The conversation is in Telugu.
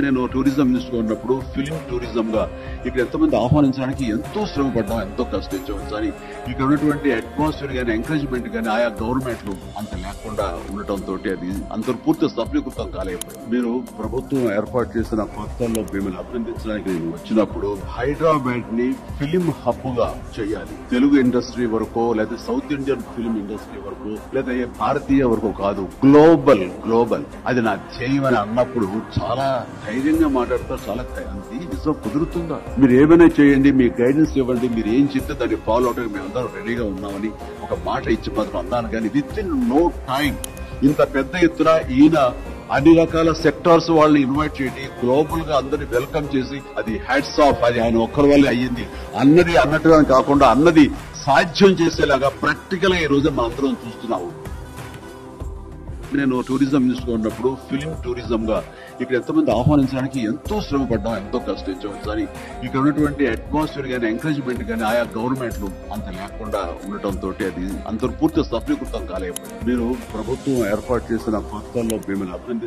నేను టూరిజం మినిస్టర్ ఉన్నప్పుడు ఫిలిం టూరిజం గా ఇక్కడ ఎంతమంది ఆహ్వానించడానికి ఎంతో శ్రమ పడ్డాం, ఎంతో కష్టించాం. కానీ ఇక్కడ ఉన్నటువంటి అట్మాస్ఫియర్ గానీ ఎంకరేజ్మెంట్ గానీ ఆయా గవర్నమెంట్లు అంత లేకుండా ఉండటంతో అది అంత పూర్తి సఫలీకృతం కాలేకపోయింది. మీరు ప్రభుత్వం ఏర్పాటు చేసిన కొత్తల్లో మిమ్మల్ని అభినందించడానికి నేను వచ్చినప్పుడు హైదరాబాద్ ని ఫిలిం హబ్ గా చేయాలి. తెలుగు ఇండస్ట్రీ వరకు లేదా సౌత్ ఇండియన్ ఫిలిం ఇండస్ట్రీ వరకు లేదా భారతీయ వరకు కాదు, గ్లోబల్ అది నా చేయమని అన్నప్పుడు చాలా ధైర్యంగా మాట్లాడతారు. చాలా నిజం కుదురుతుందా? మీరు ఏమైనా చేయండి, మీ గైడెన్స్ ఇవ్వండి, మీరు ఏం చెప్తే దాన్ని ఫాలో అవడానికి మేమందరం రెడీగా ఉన్నామని ఒక మాట ఇచ్చి మాత్రం అన్నాను. కానీ విత్ ఇన్ నో టైం ఇంత పెద్ద ఎత్తున ఈయన అన్ని రకాల సెక్టార్స్ వాళ్ళని ఇన్వైట్ చేయండి, గ్లోబల్ గా అందరినీ వెల్కమ్ చేసి అది హ్యాట్స్ ఆఫ్, అది ఆయన ఒక్కరి వల్లే అయ్యింది అన్నట్టుగా కాకుండా అన్నది సాధ్యం చేసేలాగా ప్రాక్టికల్ గా ఈ రోజు మనందరం చూస్తున్నాము. నేను టూరిజం మినిస్టర్ ఉన్నప్పుడు ఫిలిం టూరిజం గా ఇక్కడ ఎంతమంది ఆహ్వానించడానికి ఎంతో శ్రమ పడ్డాం, ఎంతో కష్టించాం. కానీ ఇక్కడ ఉన్నటువంటి అట్మాస్ఫియర్ గానీ ఎంకరేజ్మెంట్ గానీ ఆయా గవర్నమెంట్లు అంత లేకుండా ఉండటంతో అది అంత పూర్తి సఫలీకృతం కాలేకపోయింది. మీరు ప్రభుత్వం ఏర్పాటు చేసిన కొత్తల్లో మిమ్మల్ని అభినందించారు.